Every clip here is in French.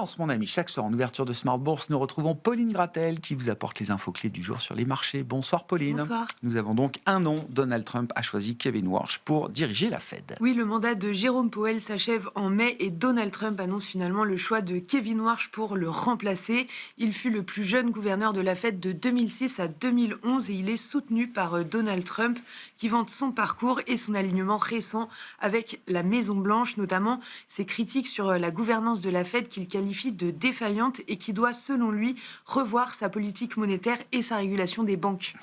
Tendance, mon ami, chaque soir en ouverture de Smart Bourse, nous retrouvons Pauline Gratel qui vous apporte les infos clés du jour sur les marchés. Bonsoir Pauline. Bonsoir. Nous avons donc un nom, Donald Trump a choisi Kevin Warsh pour diriger la Fed. Oui, le mandat de Jérôme Powell s'achève en mai et Donald Trump annonce finalement le choix de Kevin Warsh pour le remplacer. Il fut le plus jeune gouverneur de la Fed de 2006 à 2011 et il est soutenu par Donald Trump qui vante son parcours et son alignement récent avec la Maison-Blanche, notamment ses critiques sur la gouvernance de la Fed qu'il qualifie de défaillante et qui doit, selon lui, revoir sa politique monétaire et sa régulation des banques.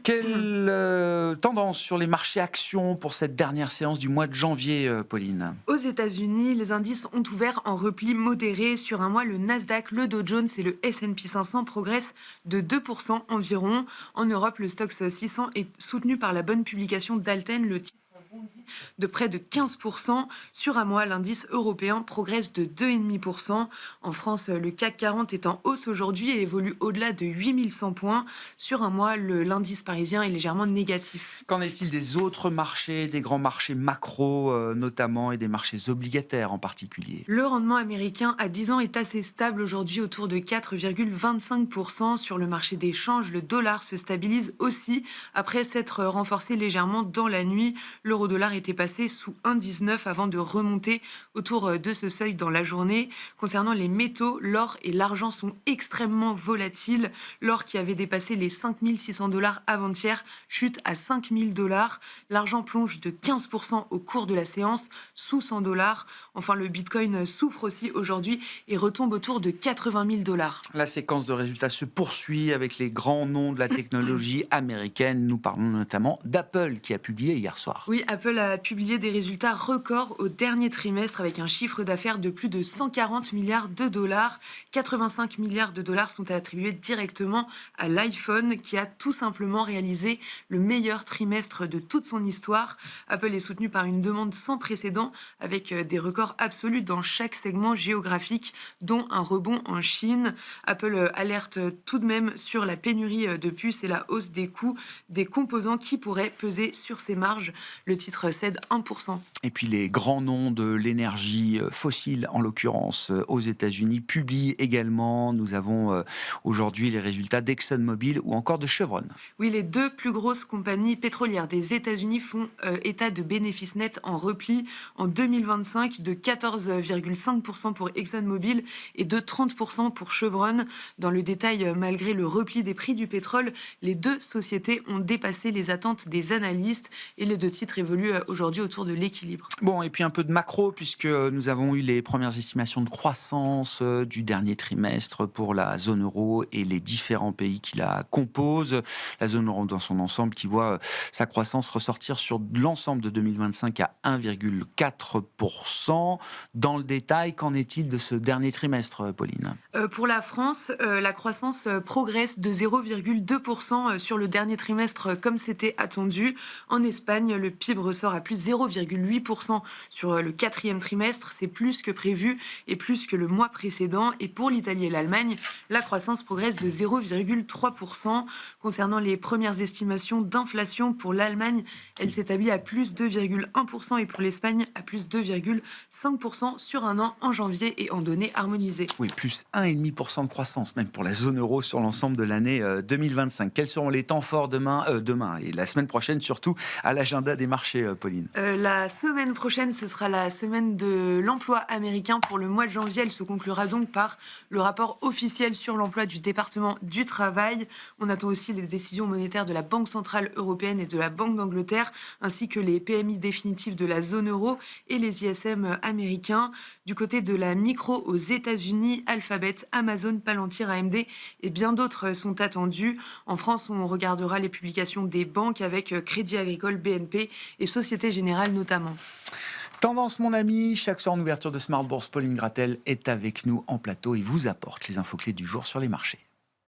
Quelle tendance sur les marchés actions pour cette dernière séance du mois de janvier, Pauline? Aux États-Unis, les indices ont ouvert en repli modéré. Sur un mois, le Nasdaq, le Dow Jones et le S&P 500 progressent de 2% environ. En Europe, le Stoxx 600 est soutenu par la bonne publication d'Alten. Le titre bondit de près de 15%. Sur un mois, l'indice européen progresse de 2,5%. En France, le CAC 40 est en hausse aujourd'hui et évolue au-delà de 8100 points. Sur un mois, l'indice parisien est légèrement négatif. Qu'en est-il des autres marchés, des grands marchés macro notamment et des marchés obligataires en particulier? Le rendement américain à 10 ans est assez stable aujourd'hui autour de 4,25%. Sur le marché des changes, le dollar se stabilise aussi après s'être renforcé légèrement dans la nuit. L'euro-dollar était passé sous 1,19 avant de remonter autour de ce seuil dans la journée. Concernant les métaux, l'or et l'argent sont extrêmement volatiles. L'or qui avait dépassé les 5 600 $ avant-hier chute à 5 000 $. L'argent plonge de 15% au cours de la séance, sous 100 $. Enfin, le bitcoin souffre aussi aujourd'hui et retombe autour de 80 000 $. La séquence de résultats se poursuit avec les grands noms de la technologie américaine. Nous parlons notamment d'Apple qui a publié hier soir. Oui, Apple a publié des résultats records au dernier trimestre avec un chiffre d'affaires de plus de 140 milliards de dollars. 85 milliards de dollars sont attribués directement à l'iPhone qui a tout simplement réalisé le meilleur trimestre de toute son histoire. Apple est soutenu par une demande sans précédent avec des records absolus dans chaque segment géographique, dont un rebond en Chine. Apple alerte tout de même sur la pénurie de puces et la hausse des coûts des composants qui pourraient peser sur ses marges. Le titre cède 1%. Et puis les grands noms de l'énergie fossile, en l'occurrence aux États-Unis, publient également. Nous avons aujourd'hui les résultats d'ExxonMobil ou encore de Chevron. Oui, les deux plus grosses compagnies pétrolières des États-Unis font état de bénéfices nets en repli en 2025 de 14,5% pour ExxonMobil et de 30% pour Chevron. Dans le détail, malgré le repli des prix du pétrole, les deux sociétés ont dépassé les attentes des analystes et les deux titres évoluent aujourd'hui autour de l'équilibre. Bon, et puis un peu de macro, puisque nous avons eu les premières estimations de croissance du dernier trimestre pour la zone euro et les différents pays qui la composent. La zone euro dans son ensemble qui voit sa croissance ressortir sur l'ensemble de 2025 à 1,4%. Dans le détail, qu'en est-il de ce dernier trimestre, Pauline? Pour la France, la croissance progresse de 0,2% sur le dernier trimestre comme c'était attendu. En Espagne, le PIB ressort à plus 0,8% sur le quatrième trimestre. C'est plus que prévu et plus que le mois précédent. Et pour l'Italie et l'Allemagne, la croissance progresse de 0,3%. Concernant les premières estimations d'inflation pour l'Allemagne, elle s'établit à plus 2,1% et pour l'Espagne à plus 2,5% sur un an en janvier et en données harmonisées. Oui, plus 1,5% de croissance, même pour la zone euro sur l'ensemble de l'année 2025. Quels seront les temps forts demain et la semaine prochaine, surtout à l'agenda des marchés, Pauline? La semaine prochaine, ce sera la semaine de l'emploi américain pour le mois de janvier. Elle se conclura donc par le rapport officiel sur l'emploi du département du travail. On attend aussi les décisions monétaires de la Banque centrale européenne et de la Banque d'Angleterre, ainsi que les PMI définitifs de la zone euro et les ISM américains. Du côté de la micro aux États-Unis, Alphabet, Amazon, Palantir, AMD et bien d'autres sont attendus. En France, on regardera les publications des banques avec Crédit Agricole, BNP et Société Générale notamment. Tendance, mon ami, chaque soir en ouverture de Smart Bourse, Pauline Gratel est avec nous en plateau et vous apporte les infos clés du jour sur les marchés.